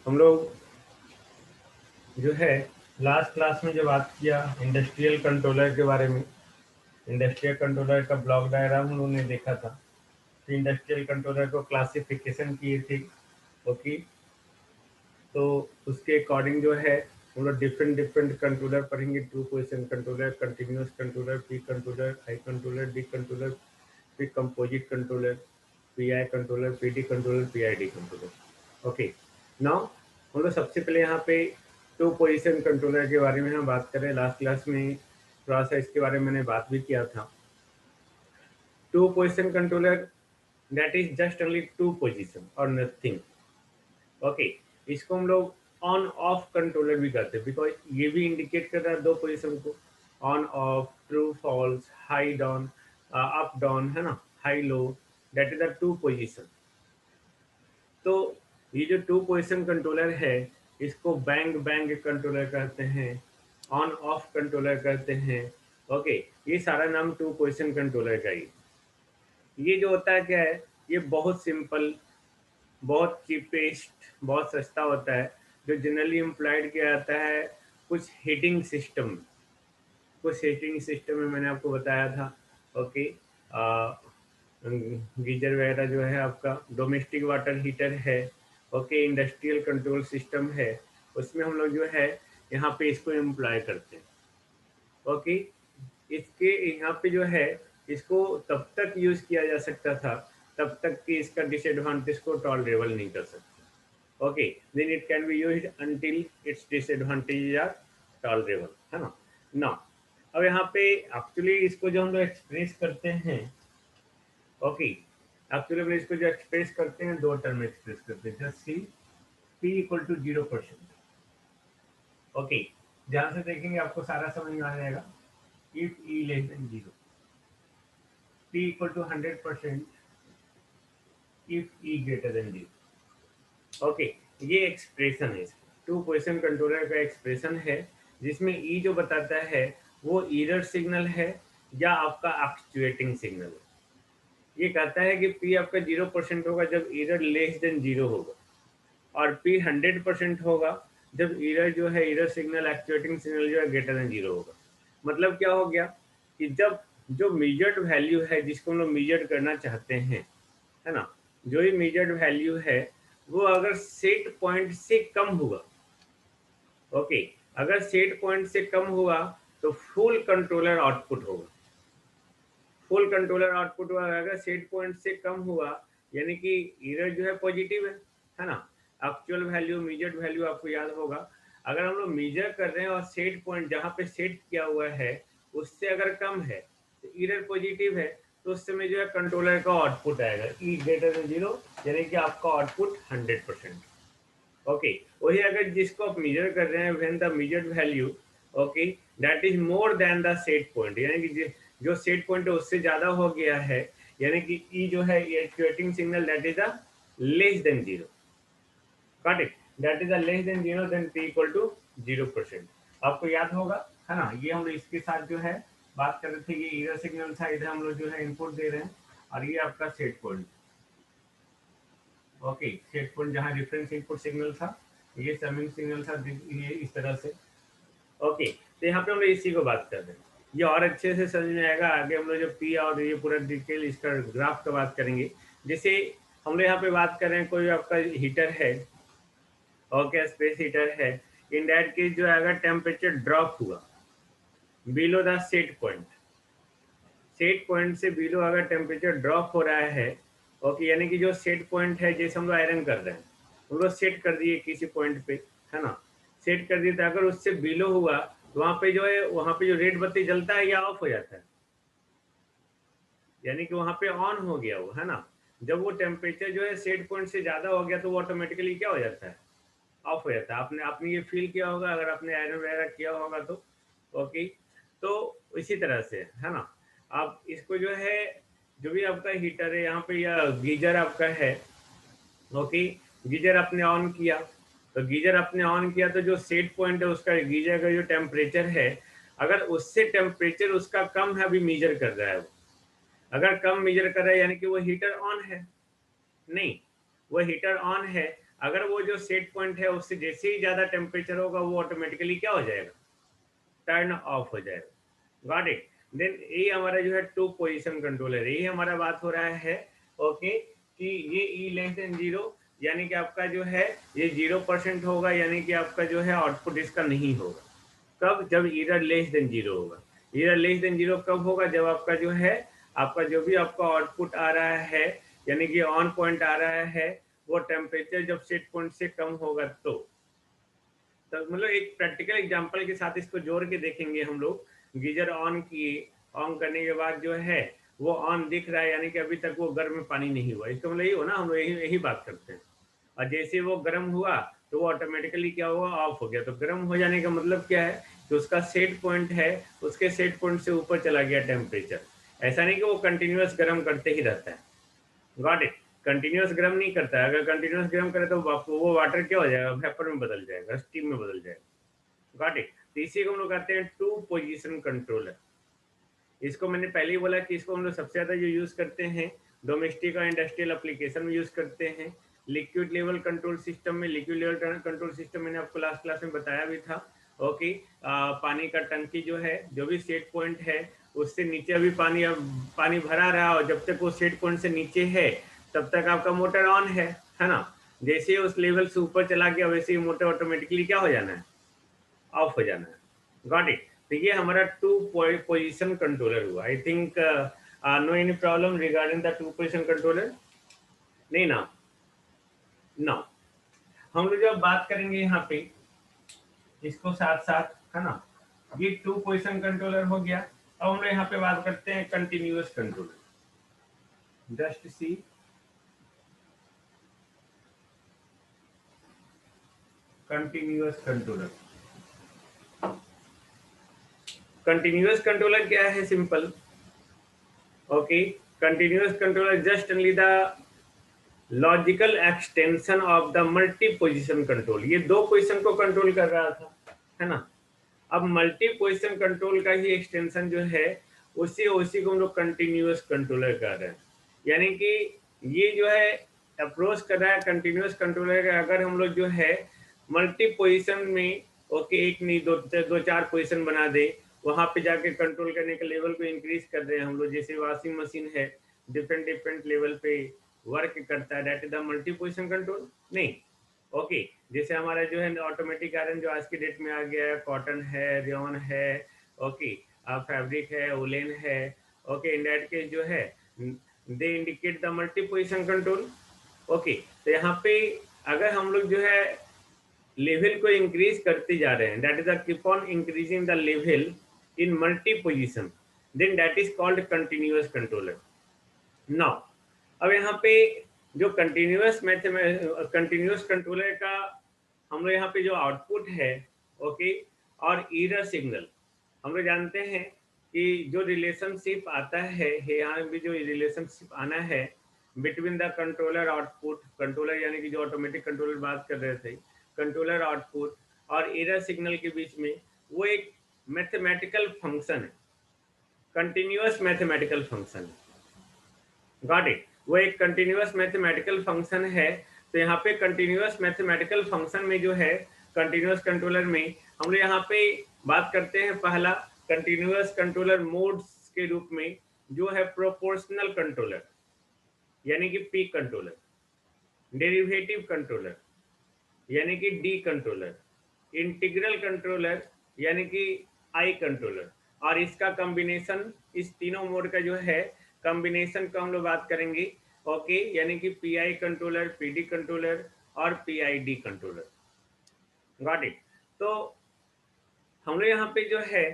हम लोग जो है लास्ट क्लास में जो बात किया इंडस्ट्रियल कंट्रोलर के बारे में, इंडस्ट्रियल कंट्रोलर का ब्लॉक डायग्राम हम लोगों ने देखा था। तो इंडस्ट्रियल कंट्रोलर को क्लासिफिकेशन किए थे। ओके, तो उसके अकॉर्डिंग जो है हम लोग डिफरेंट डिफरेंट कंट्रोलर पढ़ेंगे। Two position controller, continuous controller, P controller, I controller, D controller, फिर composite controller, PI controller, PD controller, PID controller. Okay, now हम लोग सबसे पहले यहाँ पे टू पोजीशन कंट्रोलर के बारे में हम बात करें। लास्ट क्लास में थोड़ा सा इसके बारे में मैंने बात भी किया था। Two position controller that is just only two position और नथिंग। ओके, इसको हम लोग ऑन ऑफ कंट्रोलर भी करते हैं, बिकॉज ये भी इंडिकेट कर रहा है दो पोजीशन को, on off, true false, high down, up down, है ना, high low, that is the two position. तो ये जो टू पोजीशन कंट्रोलर है इसको बैंग बैंग कंट्रोलर कहते हैं, ऑन ऑफ कंट्रोलर कहते हैं। ओके, ये सारा नाम टू पोजीशन कंट्रोलर का ही। ये जो होता है क्या है, ये बहुत सिंपल, बहुत चीपेस्ट, बहुत सस्ता होता है, जो जनरली इम्प्लाइड किया जाता है कुछ हीटिंग सिस्टम, कुछ हीटिंग सिस्टम में मैंने आपको बताया था। ओके, गीजर वगैरह जो है आपका डोमेस्टिक वाटर हीटर है। ओके, इंडस्ट्रियल कंट्रोल सिस्टम है, उसमें हम लोग जो है यहाँ पे इसको इम्प्लॉय करते हैं। ओके, इसके यहाँ पे जो है इसको तब तक यूज किया जा सकता था तब तक कि इसका डिसएडवांटेज को टॉलरेबल नहीं कर सकते। Okay, then it can be used until its disadvantage are tolerable, है ना। नाउ अब यहाँ पे एक्चुअली इसको जो हम लोग एक्सप्रेस करते हैं, ओके, एक्चुअली हम इसको जो एक्सप्रेस करते हैं दो टर्म में एक्सप्रेस करते हैं। Just see p equal to 0%। Okay, ध्यान से देखेंगे आपको सारा समझ में आ जाएगा। If e less than 0, p equal to 100% if e greater than 0। Okay, ये एक्सप्रेशन है, टू पोजीशन कंट्रोलर का एक्सप्रेशन है, जिसमें e जो बताता है वो एरर सिग्नल है या आपका एक्चुएटिंग सिग्नल है। ये कहता है कि p आपका 0% होगा जब एरर लेस देन 0 होगा, और p 100% होगा जब एरर जो है, एरर सिग्नल, एक्चुएटिंग सिग्नल जो है ग्रेटर देन 0 होगा। मतलब क्या हो गया कि जब जो मेजर्ड वैल्यू है जिसको हम लोग मेजर करना चाहते हैं, है ना, जो ये मेजर्ड वैल्यू है वो अगर सेट पॉइंट से कम हुआ, ओके, अगर सेट पॉइंट से कम हुआ तो फुल कंट्रोलर आउटपुट होगा। फुल कंट्रोलर आउटपुट अगर सेट पॉइंट से कम हुआ यानी कि एरर जो है पॉजिटिव है ना। एक्चुअल वैल्यू, मेजर्ड वैल्यू आपको याद होगा, अगर हम लोग मेजर कर रहे हैं और सेट पॉइंट जहां पे सेट किया हुआ है उससे अगर कम है तो एरर पॉजिटिव है, तो उस समय जो है कंट्रोलर का आउटपुट आएगा ई ग्रेटर देन 0, यानी कि आपका आउटपुट 100%। ओके, वही अगर जिसको आप मेजर कर रहे हैं when the measured value, okay, that is more than the set point, यानी कि जो सेट पॉइंट है उससे ज्यादा हो गया है, यानी कि ई जो है actuating signal that is the less than 0। Got it, that is the less than 0, then p equal to 0%। आपको याद होगा, है ना। ये हम लोग इसके साथ जो है बात कर रहे थे, ये एरर सिग्नल था, इधर हम लोग जो है इनपुट दे रहे हैं, और ये आपका set point. Okay, set point जहाँ रेफरेंस इनपुट सिग्नल था, ये समिंग सिग्नल था, ये इस तरह से। ओके, तो यहाँ पे हम लोग इसी को बात कर रहे हैं, ये और अच्छे से समझ में आएगा। आगे हम लोग जो पी और ये पूरा डिटेल इसका ग्राफ का बात करेंगे। जैसे हम लोग यहाँ पे बात कर रहे हैं, कोई आपका हीटर है, ओके, स्पेस हीटर है, इन दैट केस जो है अगर टेम्परेचर ड्रॉप हुआ below the set point, set point से बिलो अगर टेम्परेचर ड्रॉप हो रहा है, ओके, यानी कि जो सेट पॉइंट है, जैसे हम लोग आयरन कर रहे हैं, हम लोग सेट कर दिए किसी पॉइंट पे, है ना, सेट कर दिए, तो अगर उससे बिलो हुआ तो वहां पे जो है, वहां पे जो रेड बत्ती जलता है या ऑफ हो जाता है, यानी कि वहां पे ऑन हो गया वो, है ना। जब वो टेम्परेचर जो है सेट पॉइंट से ज्यादा हो गया तो वो ऑटोमेटिकली क्या हो जाता है, ऑफ हो जाता है। आपने आपने ये फील किया होगा अगर आपने आयरन वगैरह किया होगा तो। ओके, तो इसी तरह से, है ना, आप इसको जो है, जो भी आपका हीटर है यहाँ पे या गीजर आपका है, ओके, गीजर आपने ऑन किया, तो गीजर आपने ऑन किया तो जो सेट पॉइंट है उसका, गीजर का जो टेम्परेचर है, अगर उससे टेम्परेचर उसका कम है, अभी मेजर कर रहा है वो, अगर कम मेजर कर रहा है यानी कि वो हीटर ऑन है, नहीं, वो हीटर ऑन है, अगर वो जो सेट पॉइंट है उससे जैसे ही ज़्यादा टेम्परेचर होगा वो ऑटोमेटिकली क्या हो जाएगा, टर्न ऑफ हो जाएगा। Got it. देन ये हमारा जो है टू पोजीशन कंट्रोलर, यही हमारा बात हो रहा है ओके कि ये ई लेस देन जीरो, यानी कि आपका जो है ये 0% होगा, यानी कि आपका जो है आउटपुट इसका नहीं होगा। कब? जब ईरर लेस देन जीरो होगा। ईरर लेस देन जीरो कब होगा? जब आपका जो है आपका जो भी आपका आउटपुट आ रहा है यानी कि ऑन पॉइंट आ रहा है वो टेम्परेचर जब सेट पॉइंट से कम होगा तो मतलब एक प्रैक्टिकल एग्जांपल के साथ इसको जोड़ के देखेंगे हम लोग। गीजर ऑन किए, ऑन करने के बाद जो है वो ऑन दिख रहा है, यानी कि अभी तक वो गर्म पानी नहीं हुआ। इसका मतलब ये हो ना, हम लोग यही बात करते हैं। और जैसे वो गर्म हुआ तो वो ऑटोमेटिकली क्या हुआ, ऑफ हो गया। तो गर्म हो जाने का मतलब क्या है कि उसका सेट पॉइंट है, उसके सेट पॉइंट से ऊपर चला गया टेम्परेचर। ऐसा नहीं कि वो कंटिन्यूअस गर्म करते ही रहता है। Got it. कंटिन्यूअस गर्म नहीं करता है। अगर कंटिन्यूअस गर्म करे तो वो वाटर क्या हो जाएगा, वेपर में बदल जाएगा, स्टीम में बदल जाएगा। Got it. तो इसी को हम लोग कहते हैं टू पोजीशन कंट्रोलर। इसको मैंने पहले ही बोला कि इसको हम लोग सबसे ज्यादा जो यूज करते हैं डोमेस्टिक और इंडस्ट्रियल एप्लीकेशन में यूज करते हैं। लिक्विड लेवल कंट्रोल सिस्टम में, लिक्विड लेवल कंट्रोल सिस्टम मैंने आपको लास्ट क्लास में बताया भी था। ओके। पानी का टंकी जो है, जो भी सेट पॉइंट है उससे नीचे अभी पानी भरा रहा और जब तक वो सेट पॉइंट से नीचे है तब तक आपका मोटर ऑन है ना। जैसे ही उस लेवल से ऊपर चला गया वैसे ही मोटर ऑटोमेटिकली क्या हो जाना है, ऑफ हो जाना है। Got it. तो ये हमारा टू पोजीशन कंट्रोलर हुआ। I think no any problem regarding the two position controller, नहीं ना। नो, हम लोग जब बात करेंगे यहाँ पे इसको साथ साथ, है ना, ये टू पोजीशन कंट्रोलर हो गया। अब हम लोग यहाँ पे बात करते हैं continuous controller. Just see continuous controller. Continuous controller क्या है? Simple. Okay. Continuous controller just only the logical extension of the multi position control. ये दो पोजिशन को कंट्रोल कर रहा था, है ना। अब मल्टी पोजिशन कंट्रोल का ही एक्सटेंशन जो है उसी को हम लोग कंटिन्यूअस कंट्रोलर कर रहे हैं। यानी कि ये जो है अप्रोच कर रहा है कंटिन्यूअस कंट्रोलर का। अगर हम लोग जो है मल्टी पोजिशन में ओके, एक नहीं दो चार पोजिशन बना दे, वहां पे जाके कंट्रोल करने के लेवल को इंक्रीज कर रहे हैं हम लोग। जैसे वॉशिंग मशीन है, डिफरेंट लेवल पे वर्क करता है, that is the multi position control. नहीं, ओके। जैसे हमारा जो है ऑटोमेटिक आयरन जो आज की डेट में आ गया है, कॉटन है, रेयन है, ओके, फैब्रिक है, वुलन है, ओके, इन दैट केस जो है they indicate the multi position control. Okay. तो यहाँ पे अगर हम लोग जो है लेवल को इंक्रीज करते जा रहे हैं, that is keep on increasing the level in multi position, then that is called continuous controller. Now अब यहाँ पे जो कंटिन्यूअस कंट्रोलर का हम लोग यहाँ पे जो आउटपुट है ओके, और ईरर सिग्नल, हम लोग जानते हैं कि जो रिलेशनशिप आता है यहाँ भी जो रिलेशनशिप आना है between the controller output, controller यानी कि जो ऑटोमेटिक कंट्रोलर बात कर रहे थे, कंट्रोलर आउटपुट और ईरर सिग्नल के बीच में, वो एक मैथमेटिकल फंक्शन है, कंटिन्यूअस मैथमेटिकल फंक्शन है। Got it. वो एक कंटिन्यूअस मैथमेटिकल फंक्शन है। तो यहाँ पे कंटिन्यूअस मैथमेटिकल फंक्शन में जो है कंटिन्यूअस कंट्रोलर में हम लोग यहाँ पे बात करते हैं पहला कंटिन्यूअस कंट्रोलर मोड्स के रूप में जो है प्रोपोर्शनल कंट्रोलर यानी कि पी कंट्रोलर, डेरिवेटिव कंट्रोलर यानी कि डी कंट्रोलर, इंटीग्रल कंट्रोलर यानी कि आई कंट्रोलर, और इसका कॉम्बिनेशन, इस तीनों मोड का जो है कॉम्बिनेशन का हम लोग बात करेंगे ओके, यानी कि पीआई कंट्रोलर, पीडी कंट्रोलर और पीआईडी कंट्रोलर। Got it. तो हम लोग यहाँ पे जो है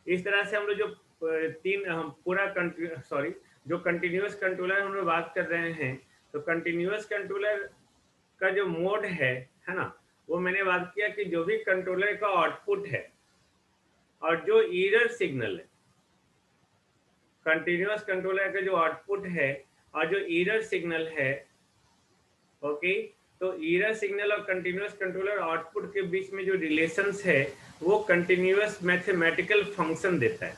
इस तरह से हम लोग जो हम पूरा जो कंटिन्यूअस कंट्रोलर हम लोग बात कर रहे हैं, तो कंटिन्यूअस कंट्रोलर का जो मोड है ना, वो मैंने बात किया कि जो भी कंट्रोलर का आउटपुट है और जो ईरर सिग्नल है, कंटिन्यूअस कंट्रोलर का जो आउटपुट है और जो ईरर सिग्नल है ओके, तो ईरर सिग्नल और कंटिन्यूअस कंट्रोलर आउटपुट के बीच में जो रिलेशंस है वो कंटिन्यूअस मैथमेटिकल फंक्शन देता है।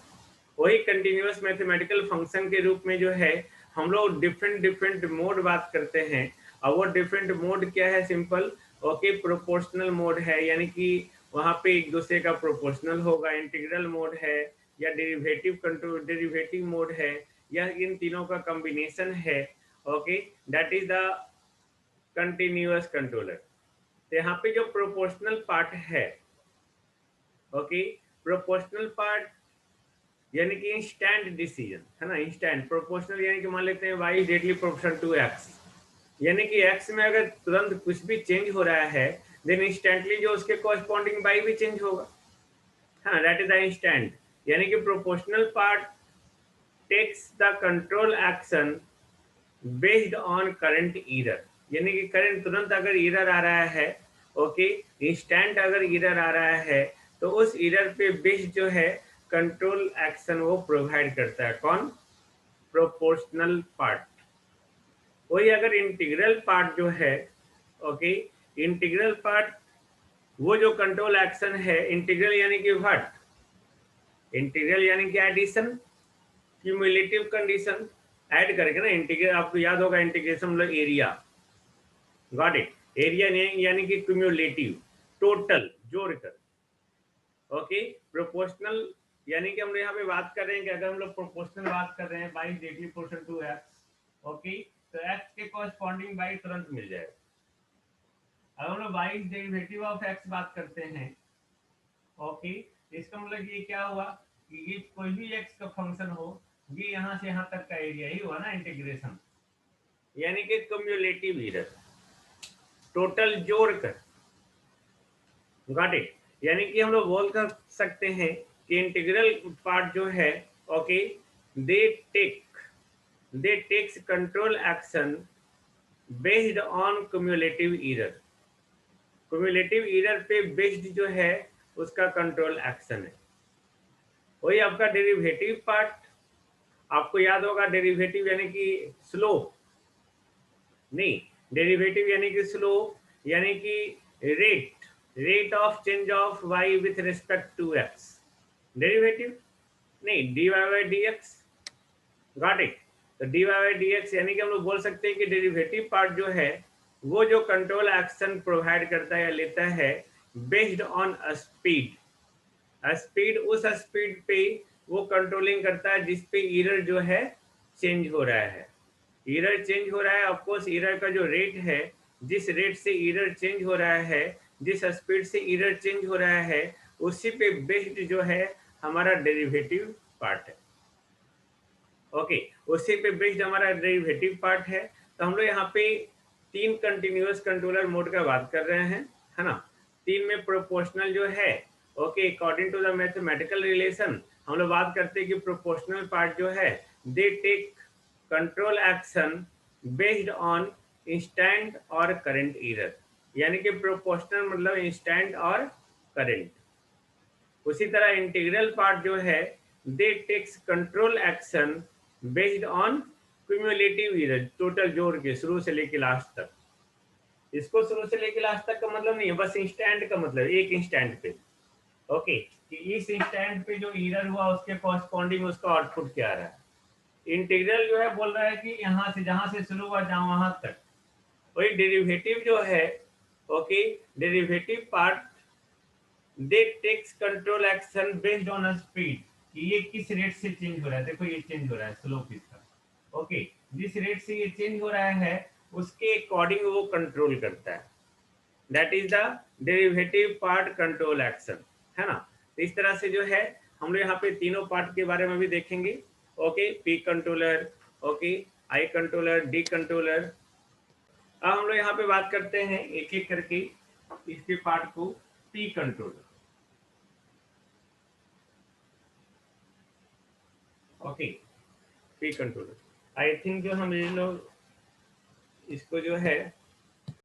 वही कंटिन्यूअस मैथमेटिकल फंक्शन के रूप में जो है हम लोग डिफरेंट मोड बात करते हैं, अब वो डिफरेंट मोड क्या है, सिंपल ओके प्रोपोर्शनल मोड है, यानी कि वहां पे एक दूसरे का प्रोपोर्शनल होगा, इंटीग्रल मोड है या डेरिवेटिव कंट्रोल डेरिवेटिव मोड है या इन तीनों का कॉम्बिनेशन है। Okay, that is the continuous controller. तो यहाँ पे जो प्रोपोर्शनल पार्ट है, ओके, प्रोपोर्शनल पार्ट यानी कि इंस्टेंट डिसीजन है ना, इंस्टेंट प्रोपोर्शनल यानी कि मान लेते हैं y directly proportional to x, यानी कि x में अगर तुरंत कुछ भी चेंज हो रहा है देन इंस्टेंटली जो उसके कॉरस्पॉन्डिंग y भी चेंज होगा, है ना, दैट इज द इंस्टेंट। यानी कि proportional part takes the control action based on current error, यानी कि करंट तुरंत अगर एरर आ रहा है, ओके, इंस्टेंट अगर एरर आ रहा है तो उस एरर पे बेस्ड जो है कंट्रोल एक्शन वो प्रोवाइड करता है। कौन? Proportional part. वही अगर इंटीग्रल पार्ट जो है, ओके, इंटीग्रल पार्ट वो जो कंट्रोल एक्शन है, इंटीग्रल यानी कि व्हाट, इंटीग्रल यानी कि एडिशन, क्यूमुलेटिव कंडीशन ऐड करके ना, इंटीग्रल आपको याद होगा इंटीग्रेशन मतलब एरिया, गॉट इट, एरिया यानी कि क्यूमुलेटिव, टोटल जोड़कर। ओके, प्रोपोर्शनल यानी कि हम यहाँ पे बात कर रहे हैं कि अगर हम लोग प्रोपोर्शनल बात कर रहे हैं y directly proportional to x, okay, तो एक्स के कॉरस्पॉन्डिंग बाई तुरंत मिल जाएगा। अगर हम लोग बाई डेरिवेटिव ऑफ एक्स बात करते हैं, ओके, इसका मतलब ये क्या हुआ कि ये कोई भी एक्स का फंक्शन हो, ये यहाँ से यहाँ तक का एरिया ही हुआ ना इंटीग्रेशन, यानी कि क्यूमुलेटिव एरर, टोटल जोड़ कर, गॉट इट। यानी कि हम लोग बोल कर सकते हैं कि इंटीग्रल पार्ट जो है, okay, they takes control action based on cumulative error, cumulative error पे बेस्ड जो है उसका कंट्रोल एक्शन है। वही आपका डेरिवेटिव पार्ट, आपको याद होगा डेरिवेटिव यानी कि स्लोप, नहीं, डेरिवेटिव यानी कि स्लोप यानी कि rate of change of y with respect to x, derivative नहीं, dy by d x, got it. तो dy बाई डी एक्स यानी कि हम लोग बोल सकते हैं कि डेरिवेटिव पार्ट जो है वो जो कंट्रोल एक्शन प्रोवाइड करता है या लेता है बेस्ड ऑन स्पीड, स्पीड उस स्पीड पे वो कंट्रोलिंग करता है जिस पे एरर जो है चेंज हो रहा है, एरर चेंज हो रहा है, ऑफकोर्स एरर का जो रेट है, जिस रेट से एरर चेंज हो रहा है, जिस स्पीड से एरर चेंज हो रहा है, उसी पे बेस्ड जो है हमारा डेरिवेटिव पार्ट है। ओके, उसी पे बेस्ड हमारा डेरिवेटिव पार्ट है। तो हम लोग यहाँ पे तीन कंटिन्यूअस कंट्रोलर मोड का बात कर रहे हैं, है ना। तीन में प्रोपोर्शनल जो है, okay, according to the mathematical relation हम लोग बात करते हैं कि प्रोपोर्शनल पार्ट जो है they take control action based on instant और करंट एरर, यानी कि प्रोपोर्शनल मतलब इंस्टेंट और करंट। उसी तरह इंटीग्रल पार्ट जो है they takes control action based on cumulative error, total जोड़ के शुरू से लेके लास्ट तक। इसको शुरू से लेके लास्ट तक का मतलब नहीं है, बस इंस्टेंट का मतलब एक इंस्टेंट पे, ओके, कि इस इंस्टेंट पे जो एरर हुआ उसके कॉरस्पॉन्डिंग उसका आउटपुट क्या आ रहा है। इंटीग्रल जो है बोल रहा है कि यहाँ से जहां से शुरू हुआ जहां वहां तक। वही डेरिवेटिव जो है, okay, derivative part they takes control action based on speed, कि ये किस रेट से चेंज हो रहा है, देखो ये चेंज हो रहा है स्लोप इसका, ओके, जिस रेट से ये चेंज हो रहा है उसके अकॉर्डिंग वो कंट्रोल करता है, that is the derivative part control action, है ना। तो इस तरह से जो है हम लोग यहाँ पे तीनों पार्ट के बारे में भी देखेंगे, ओके, पी कंट्रोलर, ओके, आई कंट्रोलर, डी कंट्रोलर। अब हम लोग यहाँ पे बात करते हैं एक एक करके इसके पार्ट को। P controller, okay, P controller, I think जो हम ये लोग इसको जो है